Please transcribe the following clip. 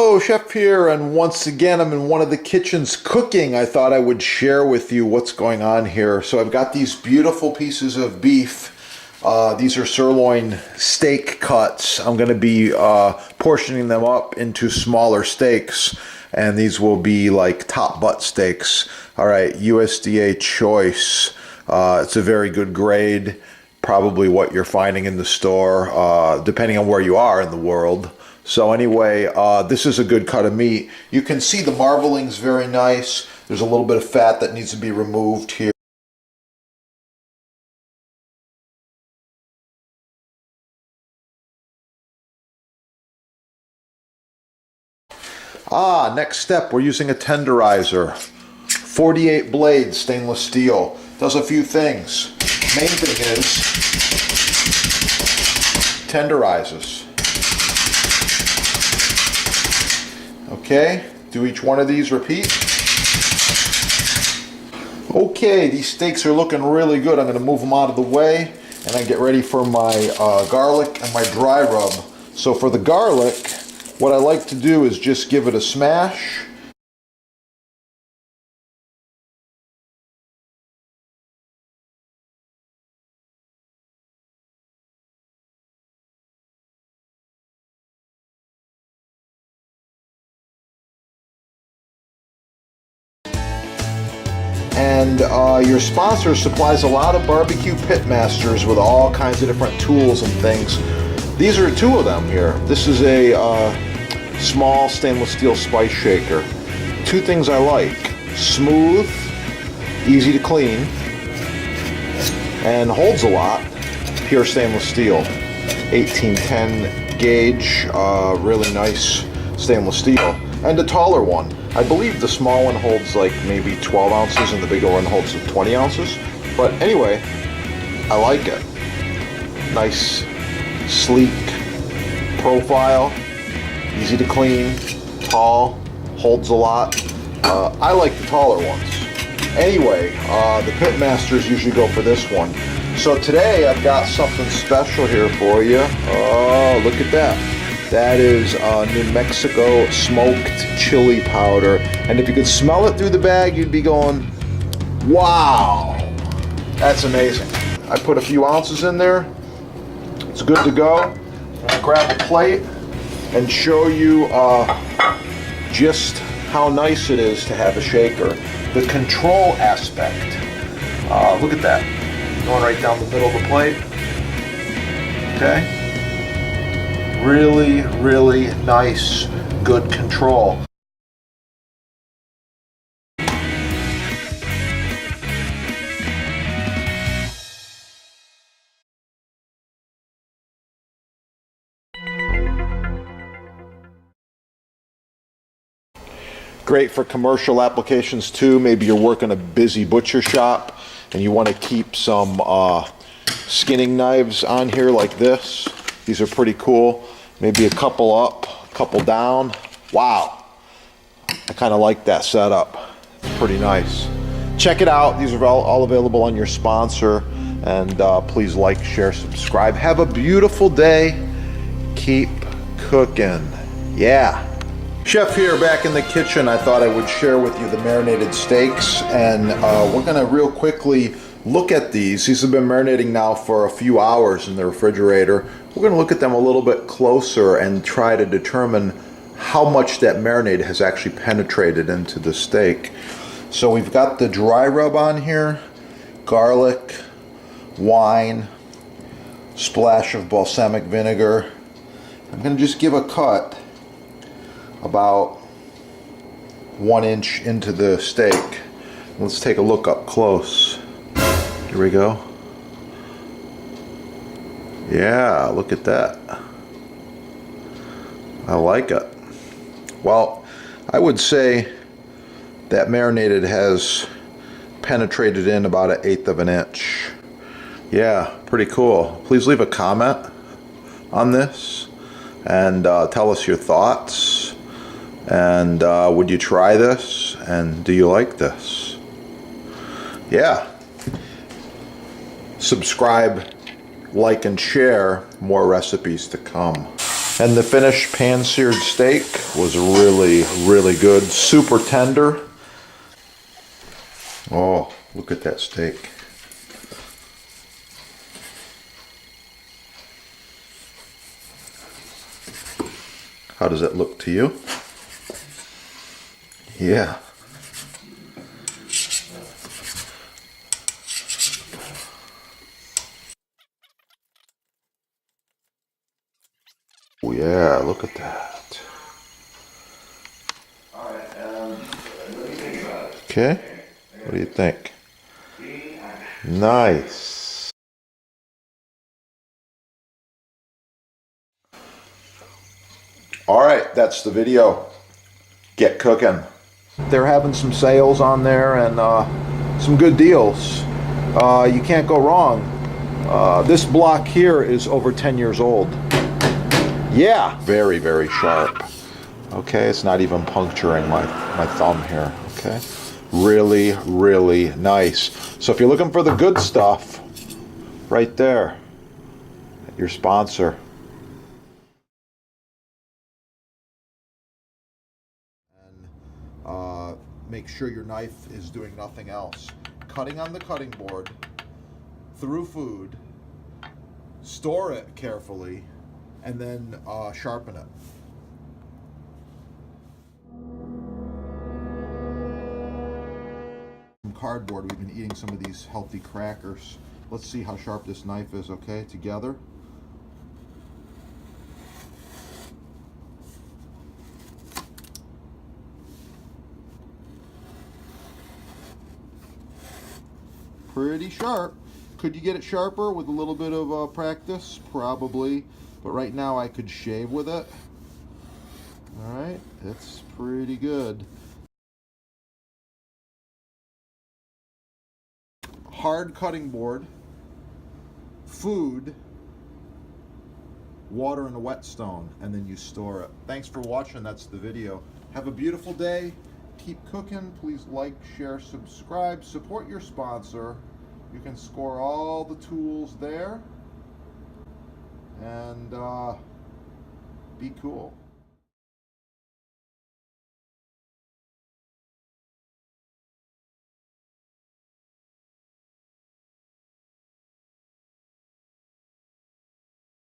Hello, Chef here, and once again I'm in one of the kitchens cooking. I thought I would share with you what's going on here. So I've got these beautiful pieces of beef. These are sirloin steak cuts. I'm going to be portioning them up into smaller steaks, and these will be like top butt steaks. All right, USDA choice. It's a very good grade, probably what you're finding in the store, depending on where you are in the world. So anyway, this is a good cut of meat. You can see the marbling's very nice. There's a little bit of fat that needs to be removed here. Next step, we're using a tenderizer. 48 blades, stainless steel. Does a few things. Main thing is, tenderizes. Okay, do each one of these, repeat. Okay, these steaks are looking really good. I'm going to move them out of the way and I get ready for my garlic and my dry rub. So for the garlic, what I like to do is just give it a smash. And your sponsor supplies a lot of barbecue pit masters with all kinds of different tools and things. These are two of them here. This is a small stainless steel spice shaker. Two things I like: smooth, easy to clean, and holds a lot. Pure stainless steel, 1810 gauge, really nice stainless steel. And a taller one. I believe the small one holds like maybe 12 ounces and the bigger one holds 20 ounces. But anyway, I like it. Nice, sleek profile, easy to clean, tall, holds a lot. I like the taller ones. Anyway, the pit masters usually go for this one. So today I've got something special here for you. Oh, look at that. That is New Mexico smoked chili powder. And if you could smell it through the bag, you'd be going, wow, that's amazing. I put a few ounces in there. It's good to go. I'm gonna grab a plate and show you just how nice it is to have a shaker. The control aspect. Look at that. Going right down the middle of the plate. Okay. Really, really nice, good control. Great for commercial applications too. Maybe you're working a busy butcher shop and you want to keep some skinning knives on here like this. These are pretty cool. Maybe a couple up, a couple down. Wow. I kind of like that setup. It's pretty nice. Check it out. These are all available on your sponsor. And please like, share, subscribe. Have a beautiful day. Keep cooking. Yeah. Chef here, back in the kitchen. I thought I would share with you the marinated steaks. And we're going to real quickly look at these. These have been marinating now for a few hours in the refrigerator. We're going to look at them a little bit closer and try to determine how much that marinade has actually penetrated into the steak. So we've got the dry rub on here, garlic, wine, splash of balsamic vinegar. I'm going to just give a cut about 1 inch into the steak. Let's take a look up close. Here we go. Yeah, look at that. I like it. Well, I would say that marinated has penetrated in about 1/8 of an inch. Yeah, pretty cool. Please leave a comment on this and tell us your thoughts. And would you try this? And do you like this? Yeah. Subscribe, like, and share. More recipes to come. And the finished pan-seared steak was really, really good. Super tender. Oh, look at that steak. How does it look to you? Yeah. Oh yeah, look at that. Okay, what do you think? Nice. All right, that's the video. Get cooking. They're having some sales on there and some good deals. You can't go wrong. This block here is over 10 years old. Yeah, very, very sharp. Okay, it's not even puncturing my thumb here. Okay, really, really nice. So if you're looking for the good stuff, right there, your sponsor. And make sure your knife is doing nothing else. Cutting on the cutting board, through food, store it carefully, and then sharpen it. From cardboard, we've been eating some of these healthy crackers. Let's see how sharp this knife is, okay, together. Pretty sharp. Could you get it sharper with a little bit of practice? Probably. But right now I could shave with it. Alright, it's pretty good. Hard cutting board, food, water and a whetstone, and then you store it. Thanks for watching. That's the video. Have a beautiful day. Keep cooking. Please like, share, subscribe. Support your sponsor. You can score all the tools there. And be cool.